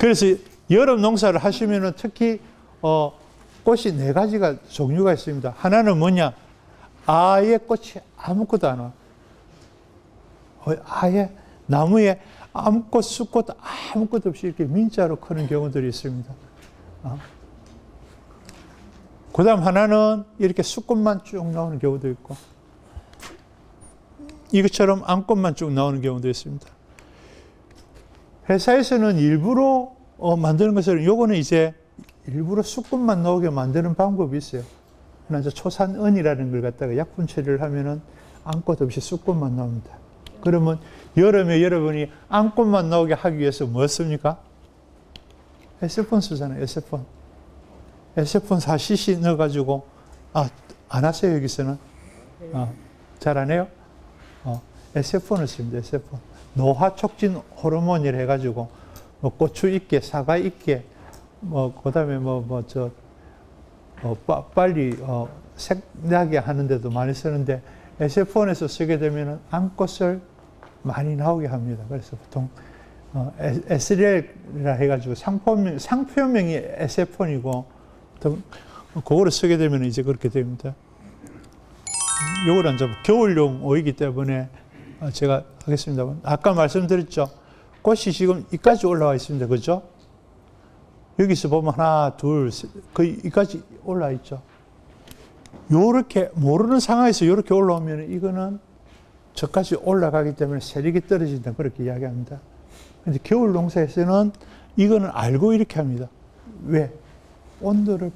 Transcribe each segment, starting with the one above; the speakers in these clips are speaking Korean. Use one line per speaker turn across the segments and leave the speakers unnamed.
그래서 여름 농사를 하시면은 특히 꽃이 네 가지가 종류가 있습니다. 하나는 뭐냐? 아예 꽃이 아무것도 안 와. 아예 나무에 암꽃, 수꽃 아무것도 없이 이렇게 민자로 크는 경우들이 있습니다. 그 다음 하나는 이렇게 수꽃만 쭉 나오는 경우도 있고, 이것처럼 암꽃만 쭉 나오는 경우도 있습니다. 회사에서는 일부러 만드는 것은, 요거는 이제 일부러 수꽃만 나오게 만드는 방법이 있어요. 그러나 초산은이라는 걸 갖다가 약분 처리를 하면은 암꽃 없이 수꽃만 나옵니다. 그러면 여름에 여러분이 암꽃만 나오게 하기 위해서 뭐 씁니까? 에세폰 쓰잖아요, 에세폰. 에세폰 4cc 넣어가지고, 안 하세요, 여기서는? 잘 안 해요? 에세폰을 씁니다, 에세폰. 노화 촉진 호르몬이라 해가지고, 뭐 고추 있게, 사과 있게, 그 다음에 빨리, 색나게 하는데도 많이 쓰는데, 에세폰에서 쓰게 되면 암꽃을 많이 나오게 합니다. 그래서 보통 에스렐이라 해가지고 상표명이 에세폰이고, 보통 그거를 쓰게 되면 이제 그렇게 됩니다. 요거는 이제 겨울용 오이기 때문에 제가 하겠습니다만, 아까 말씀드렸죠. 꽃이 지금 이까지 올라와 있습니다. 그죠? 여기서 보면 하나, 둘, 셋, 거의 이까지 올라와 있죠. 요렇게 모르는 상황에서 요렇게 올라오면 이거는 저까지 올라가기 때문에 세력이 떨어진다, 그렇게 이야기합니다. 근데 겨울 농사에서는 이거는 알고 이렇게 합니다. 왜?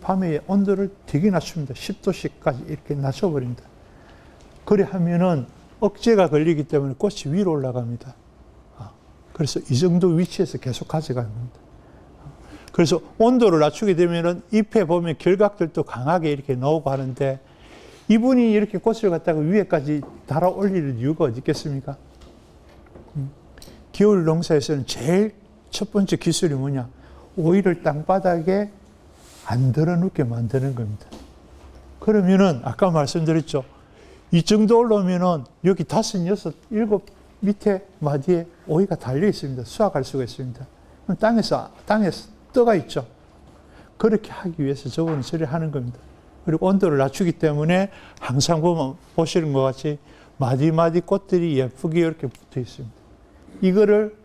밤에 온도를 되게 낮춥니다. 10도씩까지 이렇게 낮춰버립니다. 그래 하면은 억제가 걸리기 때문에 꽃이 위로 올라갑니다. 그래서 이 정도 위치에서 계속 가져가는 겁니다. 그래서 온도를 낮추게 되면은 잎에 보면 결각들도 강하게 이렇게 나오고 하는데, 이분이 이렇게 꽃을 갖다가 위에까지 달아 올릴 이유가 어디 있겠습니까? 겨울 농사에서는 제일 첫 번째 기술이 뭐냐? 오이를 땅바닥에 안 들어눕게 만드는 겁니다. 그러면은 아까 말씀드렸죠. 이 정도 올라오면은 여기 5, 6, 7 밑에 마디에 오이가 달려 있습니다. 수확할 수가 있습니다. 그럼 땅에서 떠가 있죠. 그렇게 하기 위해서 저거는 저리 하는 겁니다. 그리고 온도를 낮추기 때문에 항상 보시는 것 같이 마디마디 꽃들이 예쁘게 이렇게 붙어 있습니다. 이거를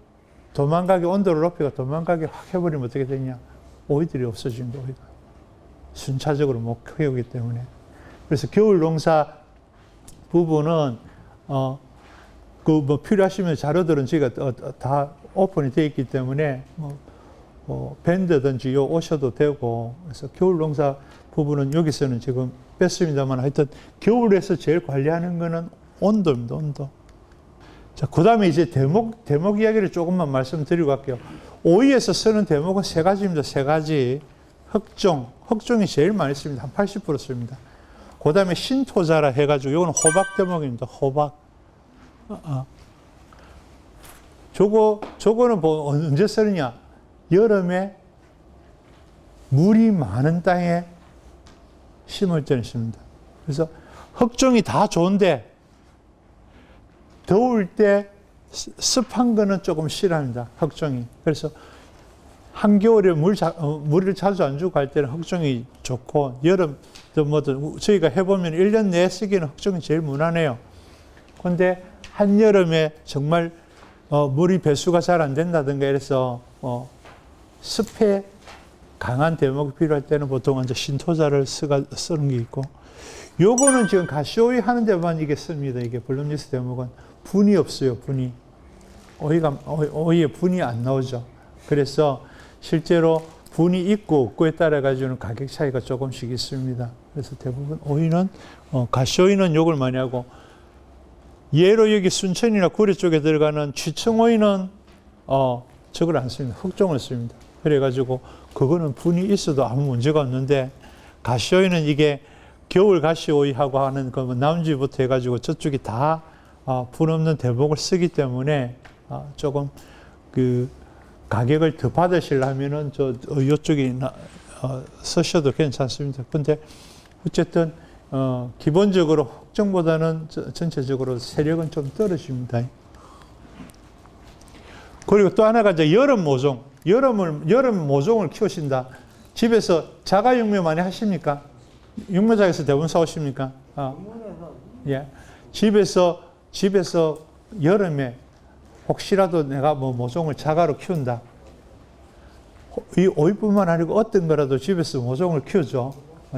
온도를 높이가 도망가게 확 해버리면 어떻게 되냐? 오이들이 없어집니다. 오이가 순차적으로 못 키우기 때문에. 그래서 겨울 농사 부분은 필요하시면 자료들은 저희가 다 오픈이 되어 있기 때문에 밴드든지 오셔도 되고, 그래서 겨울 농사 부분은 여기서는 지금 뺐습니다만, 하여튼 겨울에서 제일 관리하는 거는 온도입니다, 온도. 자, 그 다음에 이제 대목 이야기를 조금만 말씀드리고 갈게요. 오이에서 쓰는 대목은 3가지입니다, 3가지. 흑종이 제일 많이 씁니다. 한 80% 씁니다. 그 다음에 신토자라 해가지고, 이건 호박 대목입니다, 호박. 저거는 언제 쓰느냐? 여름에 물이 많은 땅에 심을 때는 씁니다. 그래서 흑종이 다 좋은데, 더울 때 습한 거는 조금 싫어합니다, 흑종이. 그래서 한겨울에 물을 자주 안 주고 갈 때는 흑종이 좋고, 여름도 저희가 해보면 1년 내에 쓰기에는 흑종이 제일 무난해요. 그런데 한여름에 정말 물이 배수가 잘 안 된다든가 이래서 습해 강한 대목이 필요할 때는 보통 이제 신토자를 쓰는 게 있고, 요거는 지금 가시오이 하는 데만 이게 씁니다. 이게 블룸리스 대목은 분이 없어요, 분이. 오이에 분이 안 나오죠. 그래서 실제로 분이 있고 없고에 따라 가지고는 가격 차이가 조금씩 있습니다. 그래서 대부분 오이는 가시오이는 요걸 많이 하고, 예로 여기 순천이나 구례 쪽에 들어가는 취청오이는 저걸 안 씁니다. 흑종을 씁니다. 그래가지고 그거는 분이 있어도 아무 문제가 없는데, 가시오이는 이게 겨울 가시오이하고 하는 그 남지부터 해가지고 저쪽이 다 분 없는 대목을 쓰기 때문에 조금 그 가격을 더 받으시려면은 이쪽이 쓰셔도 괜찮습니다. 근데 어쨌든 기본적으로 흑종보다는 전체적으로 세력은 좀 떨어집니다. 그리고 또 하나가 이제 여름 모종. 여름 모종을 키우신다. 집에서 자가육묘 많이 하십니까? 육묘장에서 대부분 사오십니까? 예. 집에서 여름에 혹시라도 내가 뭐 모종을 자가로 키운다. 이 오이뿐만 아니고 어떤 거라도 집에서 모종을 키우죠.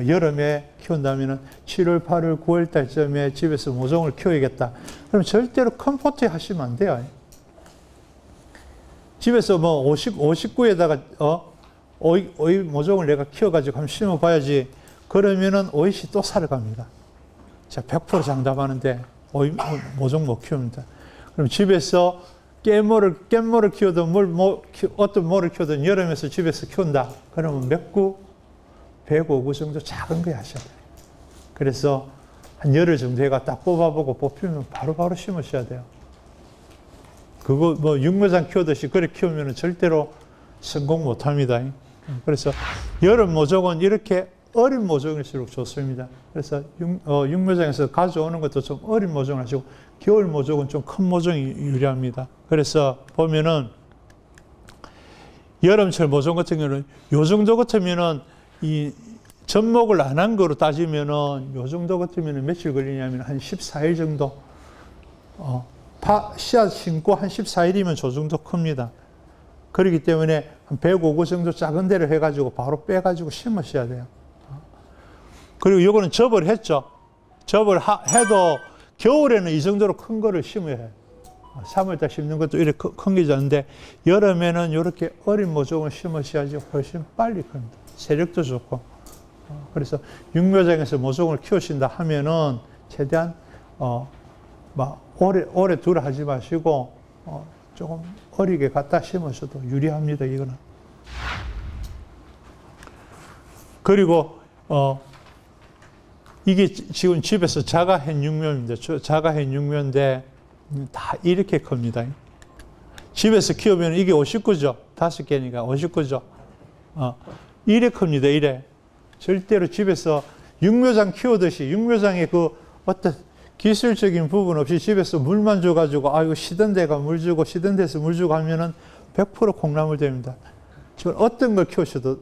여름에 키운다면은 7월, 8월, 9월 달쯤에 집에서 모종을 키워야겠다. 그럼 절대로 큰 포트에 하시면 안 돼요. 집에서 뭐 59에다가 오이 모종을 내가 키워가지고 한번 심어봐야지. 그러면은 오이씨 또 살아갑니다. 자, 100% 장담하는데 오이 모종 못 키웁니다. 그럼 집에서 깻모를 키우든 어떤 모를 키우든 여름에서 집에서 키운다. 그러면 몇 구? 105구 정도 작은 거 하셔야 돼요. 그래서 한 열흘 정도 해가 딱 뽑아보고 뽑히면 바로바로 심으셔야 돼요. 그거 뭐 육묘장 키우듯이 그렇게 키우면 절대로 성공 못 합니다. 그래서 여름 모종은 이렇게 어린 모종일수록 좋습니다. 그래서 육묘장에서 가져오는 것도 좀 어린 모종을 하시고 겨울 모종은 좀 큰 모종이 유리합니다. 그래서 보면은 여름철 모종 같은 경우는 요 정도 같으면은 이 접목을 안 한 거로 따지면은 요 정도 같으면은 며칠 걸리냐면 한 14일 정도 씨앗 심고 한 14일이면 저 정도 큽니다. 그렇기 때문에 한 105구 정도 작은 데를 해가지고 바로 빼가지고 심으셔야 돼요. 그리고 요거는 접을 했죠. 접을 해도 겨울에는 이 정도로 큰 거를 심어야 해요. 3월달 심는 것도 이렇게 큰 게 좋은데 여름에는 이렇게 어린 모종을 심으셔야지 훨씬 빨리 큽니다. 세력도 좋고. 그래서 육묘장에서 모종을 키우신다 하면은 최대한 오래 두라 하지 마시고 조금 어리게 갖다 심으셔도 유리합니다. 이거는. 그리고 이게 지금 집에서 자가hen 육묘입니다. 자가hen 육묘인데 다 이렇게 큽니다. 집에서 키우면 이게 59죠. 5개니까 59죠. 이래 큽니다. 이래. 절대로 집에서 육묘장 키우듯이 육묘장의 그 어떤 기술적인 부분 없이 집에서 물만 줘가지고 이거 시든 데가 물 주고 시든 데서 물 주고 하면은 100% 콩나물 됩니다. 지금 어떤 걸 키우셔도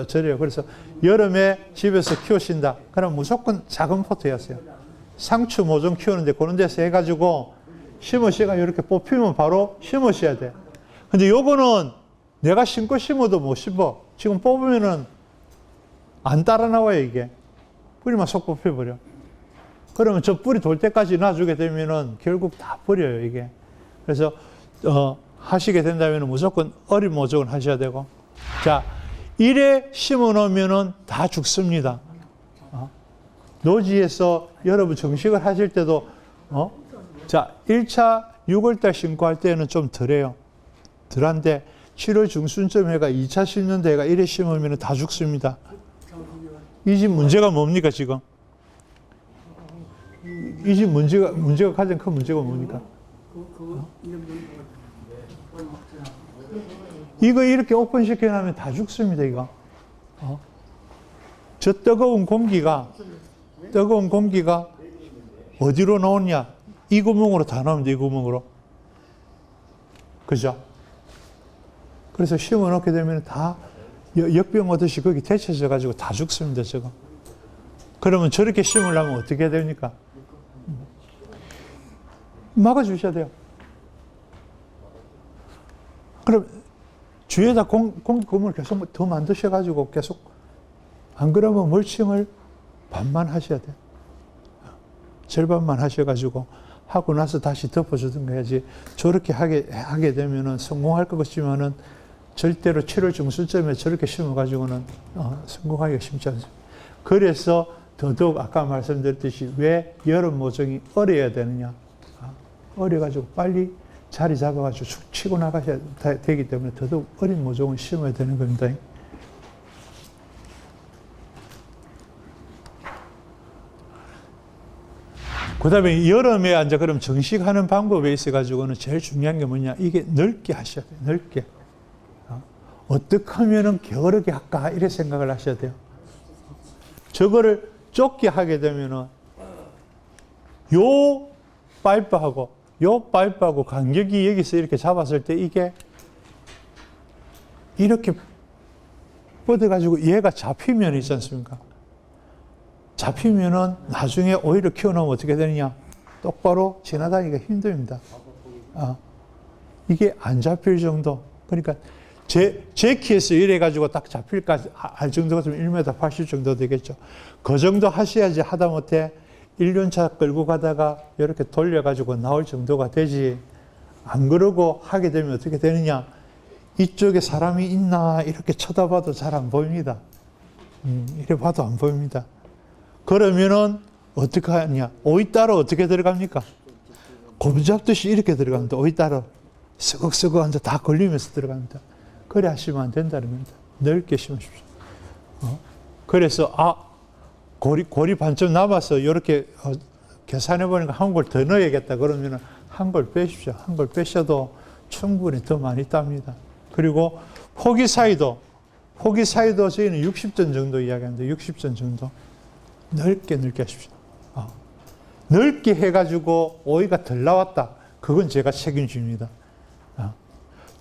저래요. 그래서 여름에 집에서 키우신다. 그럼 무조건 작은 포트에 하세요. 상추 모종 키우는데 그런 데서 해가지고 심으시가 이렇게 뽑히면 바로 심으셔야 돼. 근데 요거는 내가 심어도 못 심어. 지금 뽑으면은 안 따라 나와요, 이게. 뿌리만 쏙 뽑혀버려. 그러면 저 뿌리 돌 때까지 놔주게 되면은 결국 다 버려요, 이게. 그래서, 하시게 된다면 무조건 어린 모종을 하셔야 되고. 자, 이래 심어 놓으면은 다 죽습니다. 노지에서 여러분 정식을 하실 때도, 자, 1차 6월달 심고 할 때는 좀 덜해요. 덜한데, 7월 중순쯤 해가 2차 심는 데가 이래 심으면 다 죽습니다. 이 집 문제가 뭡니까, 지금? 이 집 문제가 가장 큰 문제가 뭡니까? 이거 이렇게 오픈시켜 놓으면 다 죽습니다, 이거. 저 뜨거운 공기가 어디로 나오냐? 이 구멍으로 다 나옵니다, 이 구멍으로. 그죠? 그래서 심어 놓게 되면 다 역병 오듯이 거기 데쳐져 가지고 다 죽습니다, 저거. 그러면 저렇게 심으려면 어떻게 해야 됩니까? 막아주셔야 돼요. 그럼 주위에다 공기구멍을 계속 더 만드셔가지고 계속, 안 그러면 멀칭을 반만 하셔야 돼요. 절반만 하셔가지고 하고 나서 다시 덮어주든가 해야지. 저렇게 하게 되면은 성공할 것 같지만은 절대로 7월 중순쯤에 저렇게 심어가지고는 성공하기가 쉽지 않습니다. 그래서 더더욱 아까 말씀드렸듯이 왜 여름 모종이 어려야 되느냐. 어려가지고 빨리 자리 잡아가지고 쭉 치고 나가셔야 되기 때문에 더더욱 어린 모종을 심어야 되는 겁니다. 그 다음에 여름에 이제 그럼 정식하는 방법에 있어가지고는 제일 중요한 게 뭐냐. 이게 넓게 하셔야 돼요. 넓게. 어떻게 하면은 게으르게 할까? 이래 생각을 하셔야 돼요. 저거를 좁게 하게 되면은 요 파이프하고 간격이 여기서 이렇게 잡았을 때 이게 이렇게 뻗어가지고 얘가 잡히면 있지 않습니까? 잡히면은 나중에 오히려 키워놓으면 어떻게 되느냐? 똑바로 지나다니기가 힘듭니다. 이게 안 잡힐 정도. 그러니까 제 키에서 이래가지고 딱 잡힐까지 할 정도가 좀 1m 80 정도 되겠죠. 그 정도 하셔야지 하다못해 1년차 끌고 가다가 이렇게 돌려가지고 나올 정도가 되지. 안 그러고 하게 되면 어떻게 되느냐? 이쪽에 사람이 있나 이렇게 쳐다봐도 잘 안 보입니다. 이래 봐도 안 보입니다. 그러면은 어떻게 하냐? 오이 따로 어떻게 들어갑니까? 곰 잡듯이 이렇게 들어갑니다. 오이 따로 쓰걱쓰걱 앉아 다 걸리면서 들어갑니다. 그래 하시면 안 된다는 겁니다. 넓게 심으십시오. 그래서 고리 반쯤 남아서 이렇게 계산해 보니까 한 골 더 넣어야겠다 그러면은 한 골 빼십시오. 한 골 빼셔도 충분히 더 많이 땁니다. 그리고 포기 사이도 저희는 60전 정도 이야기하는데 60전 정도 넓게 하십시오. 넓게 해가지고 오이가 덜 나왔다. 그건 제가 책임집니다.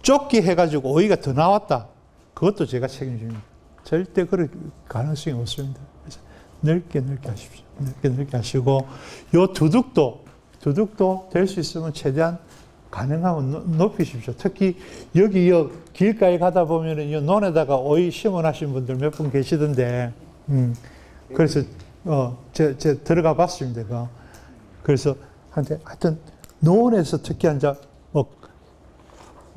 좁게 해가지고 오이가 더 나왔다. 그것도 제가 책임집니다. 절대 그럴 가능성이 없습니다. 그래서 넓게 하십시오. 넓게 하시고 요 두둑도 될 수 있으면 최대한 가능하면 높이십시오. 특히 여기 길가에 가다 보면은 이 논에다가 오이 심어놓으신 분들 몇 분 계시던데, 그래서 제 들어가 봤습니다. 그래서 하여튼 논에서 특히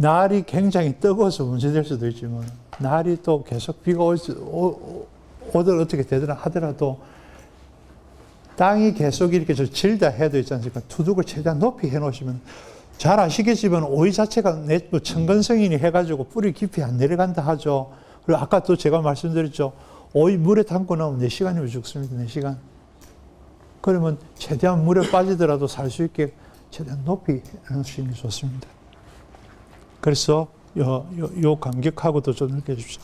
날이 굉장히 뜨거워서 문제될 수도 있지만 날이 또 계속 비가 오든 어떻게 되더라 하더라도 땅이 계속 이렇게 질다 해도 있지 않습니까? 투둑을 최대한 높이 해놓으시면 잘 아시겠지만 오이 자체가 천근성이니 해가지고 뿌리 깊이 안 내려간다 하죠. 그리고 아까 또 제가 말씀드렸죠. 오이 물에 담고 나면 4시간이면 죽습니다. 4시간. 그러면 최대한 물에 빠지더라도 살 수 있게 최대한 높이 해놓으시는 게 좋습니다. 그래서 요 간격하고도 좀 넓게 해주십시오.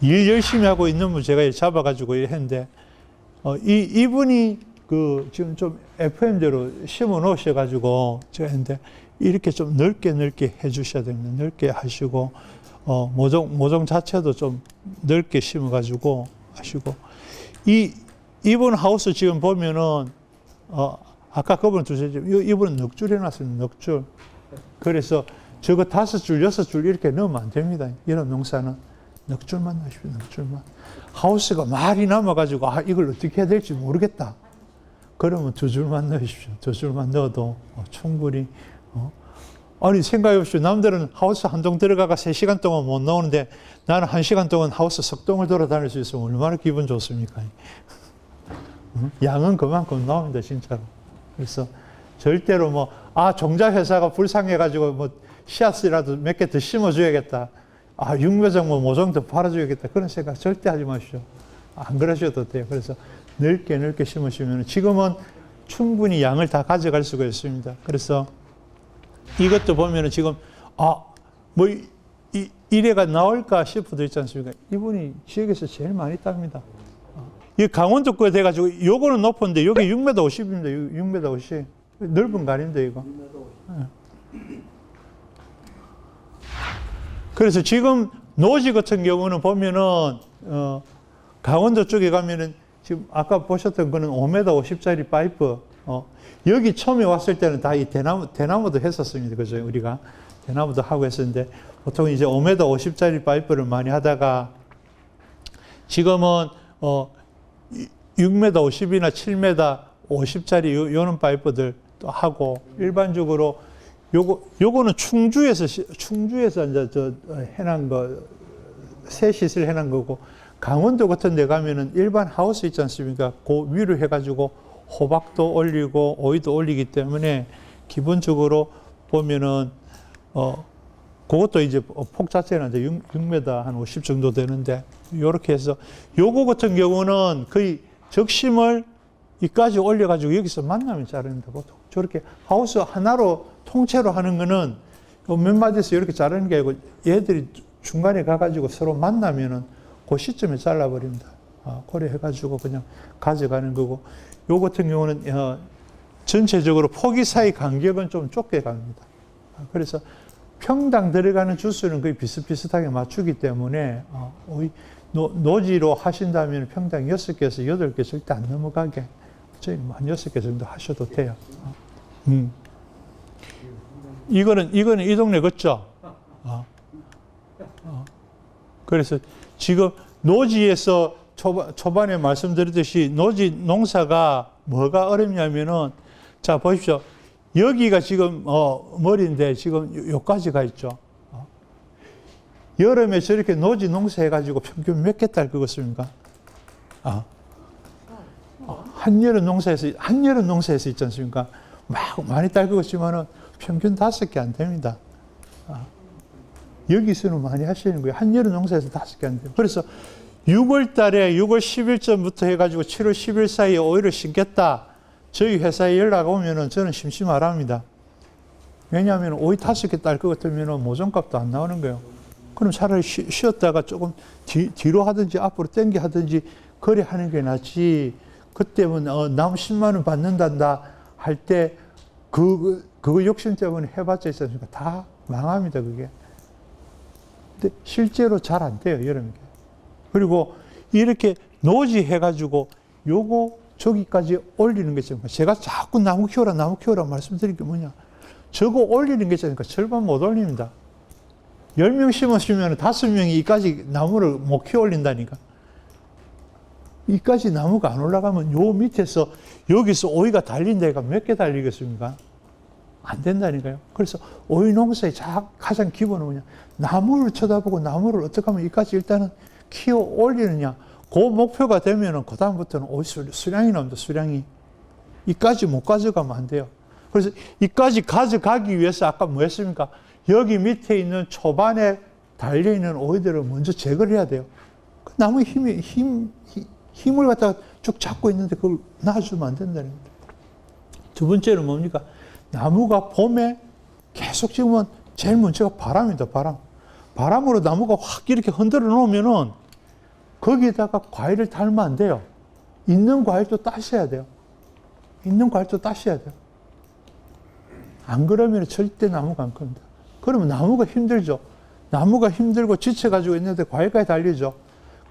일 열심히 하고 있는 분 제가 잡아가지고 했는데 이분이 지금 좀 FM대로 심어 놓으셔가지고 제가 했는데 이렇게 좀 넓게 해주셔야 됩니다. 넓게 하시고 모종 자체도 좀 넓게 심어가지고 하시고 이분 하우스 지금 보면은 아까 그분 이분은 넉줄 해놨습니다. 넉줄. 그래서 저거 5줄, 6줄 이렇게 넣으면 안 됩니다. 이런 농사는 넉줄만 넣으십시오. 넉줄만. 하우스가 말이 남아가지고 이걸 어떻게 해야 될지 모르겠다. 그러면 2줄만 넣으십시오. 2줄만 넣어도 충분히. 아니 생각해 보십시오. 남들은 하우스 한 동 들어가가 3시간 동안 못 나오는데 나는 1시간 동안 하우스 석 동을 돌아다닐 수 있으면 얼마나 기분 좋습니까? 양은 그만큼 나옵니다. 진짜로. 그래서 절대로 종자회사가 불쌍해가지고 씨앗이라도 몇 개 더 심어줘야겠다. 육묘종 모종 더 팔아줘야겠다. 그런 생각 절대 하지 마십시오. 안 그러셔도 돼요. 그래서 넓게 심으시면 지금은 충분히 양을 다 가져갈 수가 있습니다. 그래서 이것도 보면은 지금, 이래가 나올까 싶어도 있지 않습니까? 이분이 지역에서 제일 많이 땁니다. 이 강원도 거에 돼가지고 요거는 높은데 여기 6m 50입니다. 6m 50. 넓은 거 아닌데, 이거. 그래서 지금 노지 같은 경우는 보면은, 강원도 쪽에 가면은 지금 아까 보셨던 거는 5m 50짜리 파이프, 여기 처음에 왔을 때는 다 이 대나무도 했었습니다. 그죠? 우리가 대나무도 하고 했었는데 보통 이제 5m 50짜리 파이프를 많이 하다가 지금은 6m 50이나 7m 50짜리 요런 파이프들 또 하고 일반적으로 요거는 충주에서 이제 해놓은 거 새 시설 해놓은 거고 강원도 같은 데 가면은 일반 하우스 있지 않습니까? 그 위로 해가지고 호박도 올리고 오이도 올리기 때문에 기본적으로 보면은 그것도 이제 폭 자체는 이제 6m 한 50 정도 되는데 요렇게 해서 요거 같은 경우는 거의 적심을 이까지 올려가지고 여기서 만나면 자릅니다. 보통 저렇게 하우스 하나로 통째로 하는 거는 몇 마디에서 이렇게 자르는 게 아니고 얘들이 중간에 가가지고 서로 만나면은 그 시점에 잘라버립니다. 그래 해가지고 그냥 가져가는 거고 요 같은 경우는 전체적으로 포기 사이 간격은 좀 좁게 갑니다. 그래서 평당 들어가는 주수는 거의 비슷비슷하게 맞추기 때문에 노지로 하신다면 평당 6개에서 8개 절대 안 넘어가게 저희는 한 6개 정도 하셔도 돼요. 이거는 이 동네 그죠? 그래서 지금 노지에서 초반에 말씀드렸듯이 노지 농사가 뭐가 어렵냐면은 자 보십시오. 여기가 지금 머리인데 지금 요까지 가 있죠. 여름에 저렇게 노지 농사 해가지고 평균 몇 개 딸 거겠습니까? 한여름 농사에서 있지 않습니까? 막 많이 딸 거겠지만은 평균 5개 안 됩니다. 여기서는 많이 하시는 거예요. 한여름 농사에서 5개 안 돼요. 그래서 6월 달에 6월 10일쯤부터 해가지고 7월 10일 사이에 오이를 심겠다. 저희 회사에 연락 오면은 저는 심심하랍니다. 왜냐하면 오이 5개 딸 것 같으면 모종값도 안 나오는 거예요. 그럼 차라리 쉬었다가 조금 뒤로 하든지 앞으로 당겨 하든지 그래 하는 게 낫지. 그때면 남 10만 원 받는단다 할 때 그거 욕심 때문에 해봤자 있으니까 다 망합니다, 그게. 근데 실제로 잘 안 돼요, 여름에. 그리고 이렇게 노지 해가지고 요거 저기까지 올리는 게 있잖아요. 제가 자꾸 나무 키워라 말씀드린 게 뭐냐. 저거 올리는 게 있잖아요. 절반 못 올립니다. 10명 심었으면 5명이 이까지 나무를 못 키워 올린다니까. 이까지 나무가 안 올라가면 요 밑에서 여기서 오이가 달린 데가 몇 개 달리겠습니까? 안 된다니까요. 그래서 오이 농사의 가장 기본은 뭐냐. 나무를 쳐다보고 나무를 어떻게 하면 이까지 일단은 키워 올리느냐. 그 목표가 되면은 그다음부터는 오이 수량이 나옵니다. 수량이. 이까지 못 가져가면 안 돼요. 그래서 이까지 가져가기 위해서 아까 뭐 했습니까? 여기 밑에 있는 초반에 달려있는 오이들을 먼저 제거를 해야 돼요. 그 나무의 힘을 갖다가 쭉 잡고 있는데 그걸 놔주면 안 된다는 겁니다. 두 번째는 뭡니까? 나무가 봄에 계속 지금은 제일 문제가 바람입니다. 바람으로 나무가 확 이렇게 흔들어 놓으면은 거기에다가 과일을 달면 안 돼요. 있는 과일도 따셔야 돼요. 안 그러면 절대 나무가 안 큽니다. 그러면 나무가 힘들죠. 나무가 힘들고 지쳐가지고 있는데 과일까지 달리죠.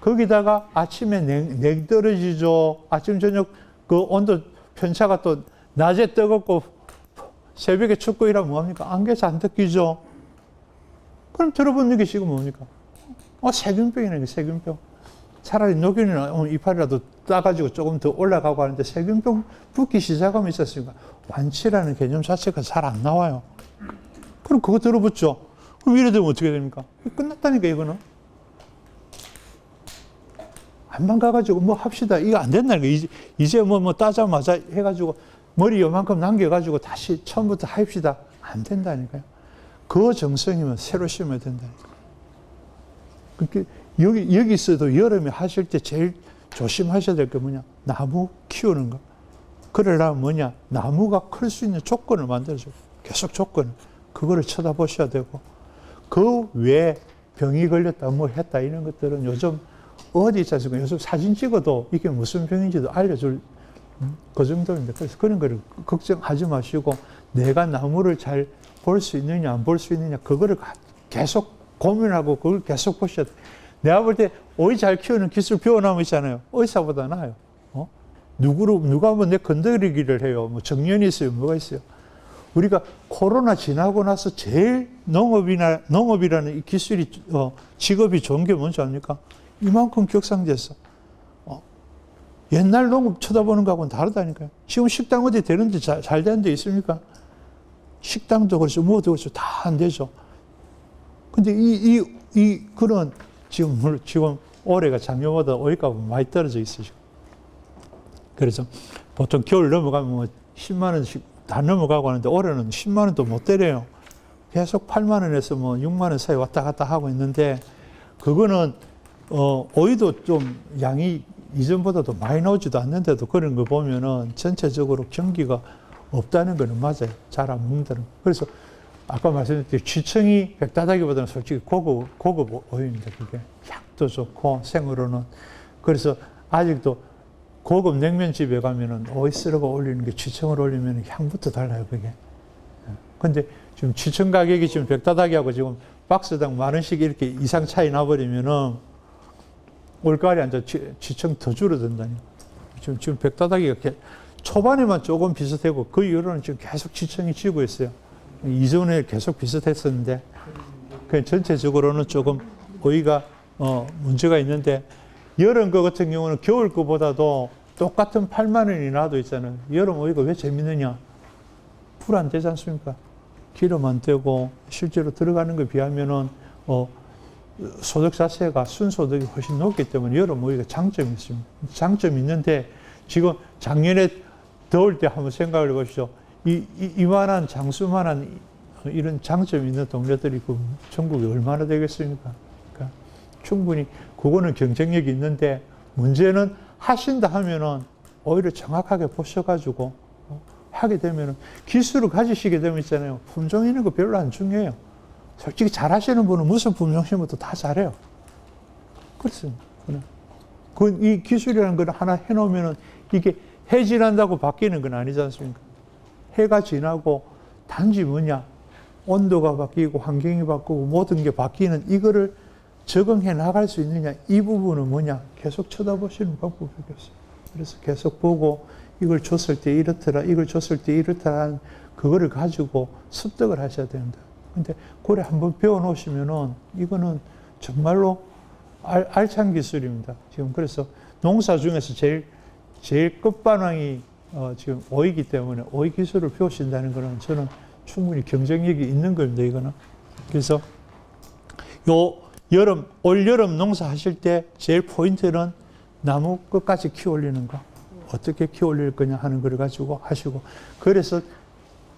거기다가 아침에 냉 떨어지죠. 아침, 저녁 그 온도 편차가 또 낮에 뜨겁고 새벽에 춥고 이러면 뭐합니까? 안개 잔뜩 끼죠. 그럼 들어본 게 지금 뭡니까? 세균병이네, 세균병. 차라리 녹균이나 이파리라도 따가지고 조금 더 올라가고 하는데 세균병 붙기 시작하면 있었으니까 완치라는 개념 자체가 잘 안 나와요. 그럼 그거 들어붙죠. 그럼 이래 되면 어떻게 됩니까? 끝났다니까, 이거는. 안만 가가지고 뭐 합시다. 이거 안 된다니까. 이제 뭐 따자마자 해가지고 머리 요만큼 남겨가지고 다시 처음부터 합시다. 안 된다니까요. 그 정성이면 새로 심어야 된다니까. 그렇게 여기서도 여름에 하실 때 제일 조심하셔야 될 게 뭐냐. 나무 키우는 거. 그러려면 뭐냐. 나무가 클 수 있는 조건을 만들어줘. 계속 조건을. 그거를 쳐다보셔야 되고. 그 외에 병이 걸렸다, 뭐 했다, 이런 것들은 요즘 어디 있지 않습니까? 요즘 사진 찍어도 이게 무슨 병인지도 알려줄 그 정도입니다. 그래서 그런 거를 걱정하지 마시고 내가 나무를 잘 볼 수 있느냐, 안 볼 수 있느냐, 그거를 계속 고민하고 그걸 계속 보셔야 돼요. 내가 볼 때 오이 잘 키우는 기술 배워나면 있잖아요. 의사보다 나아요. 누가 뭐 내 건드리기를 해요. 뭐 정년이 있어요. 뭐가 있어요. 우리가 코로나 지나고 나서 제일 농업이라는 이 기술이, 직업이 좋은 게 뭔지 압니까? 이만큼 격상됐어. 옛날 농업 쳐다보는 거하고는 다르다니까요. 지금 식당 어디 되는데 잘 되는 데 있습니까? 식당도 그렇죠. 뭐도 그렇죠. 다 안 되죠. 근데 그런, 지금 올해가 작년보다 오이값은 많이 떨어져 있으시고. 그래서 보통 겨울 넘어가면 뭐 10만 원씩 다 넘어가고 하는데 올해는 10만 원도 못 때려요. 계속 8만 원에서 뭐 6만 원 사이 왔다 갔다 하고 있는데 그거는 오이도 좀 양이 이전보다도 많이 나오지도 않는데도 그런 거 보면은 전체적으로 경기가 없다는 거는 맞아요. 잘 안 먹는다는 거. 그래서 아까 말씀드렸듯이 취청이 백다다기보다는 솔직히 고급 오이입니다. 그게 향도 좋고 생으로는. 그래서 아직도 고급 냉면집에 가면은 오이 썰어가 올리는 게 취청을 올리면 향부터 달라요. 그게. 근데 지금 지청 가격이 지금 벽다닥이하고 지금 박스당 10,000원씩 이렇게 이상 차이 나버리면은 올가을에 앉아 지청 더 줄어든다니. 지금 벽다닥이가 초반에만 조금 비슷하고 그 이후로는 지금 계속 지청이 지고 있어요. 이전에 계속 비슷했었는데 그 전체적으로는 조금 오이가 문제가 있는데 여름 거 같은 경우는 겨울 거보다도 똑같은 8만 원이 나도 있잖아요. 여름 오이가 왜 재밌느냐? 불 안 되지 않습니까? 기름 안 되고 실제로 들어가는 것에 비하면은 소득 자체가 순소득이 훨씬 높기 때문에 여름 오이가 장점이 있습니다. 장점이 있는데 지금 작년에 더울 때 한번 생각을 해보시죠. 이만한 장수만한 이런 장점이 있는 동네들이 그 전국에 얼마나 되겠습니까? 그러니까 충분히 그거는 경쟁력이 있는데 문제는 하신다 하면은 오히려 정확하게 보셔가지고 하게 되면은 기술을 가지시게 되면 있잖아요. 품종 있는 거 별로 안 중요해요. 솔직히 잘 하시는 분은 무슨 품종 심어도 다 잘해요. 그렇습니다. 이 기술이라는 걸 하나 해놓으면은 이게 해 지난다고 바뀌는 건 아니지 않습니까? 해가 지나고 단지 뭐냐? 온도가 바뀌고 환경이 바뀌고 모든 게 바뀌는 이거를 적응해 나갈 수 있느냐? 이 부분은 뭐냐? 계속 쳐다보시는 방법밖에 없어요. 그래서 계속 보고 이걸 줬을 때 이렇더라, 이걸 줬을 때 이렇더라, 그거를 가지고 습득을 하셔야 된다. 근데 그래 한번 배워놓으시면은 이거는 정말로 알찬 기술입니다. 지금 그래서 농사 중에서 제일 끝판왕이 지금 오이기 때문에 오이 기술을 배우신다는 거는 저는 충분히 경쟁력이 있는 겁니다, 이거는. 그래서 올 여름 농사 하실 때 제일 포인트는 나무 끝까지 키워 올리는 거. 어떻게 키워 올릴 거냐 하는 걸 가지고 하시고. 그래서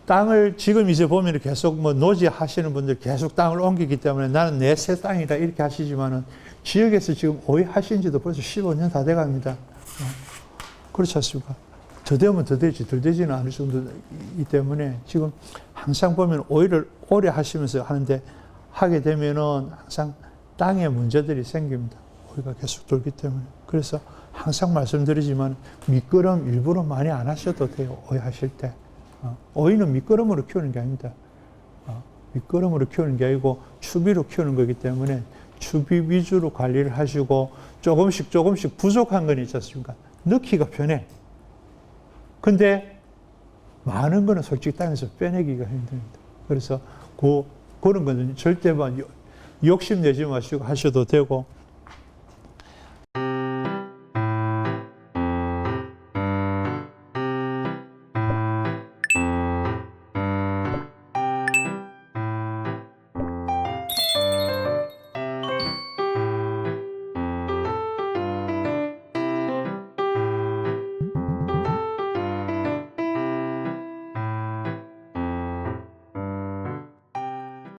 땅을 지금 이제 보면 계속 노지 하시는 분들 계속 땅을 옮기기 때문에 나는 내 새 땅이다 이렇게 하시지만은 지역에서 지금 오이 하신 지도 벌써 15년 다 돼 갑니다. 그렇지 않습니까? 더 되면 더 되지, 덜 되지는 않을 정도이기 때문에 지금 항상 보면 오이를 오래 하시면서 하는데 하게 되면은 항상 땅에 문제들이 생깁니다. 오이가 계속 돌기 때문에. 그래서 항상 말씀드리지만 밑거름 일부러 많이 안 하셔도 돼요. 오이 하실 때. 오이는 밑거름으로 키우는 게 아닙니다. 밑거름으로 키우는 게 아니고 추비로 키우는 거기 때문에 추비 위주로 관리를 하시고 조금씩 부족한 건 있지 않습니까? 넣기가 편해. 근데 많은 거는 솔직히 땅에서 빼내기가 힘듭니다. 그래서 그런 거는 절대 욕심내지 마시고 하셔도 되고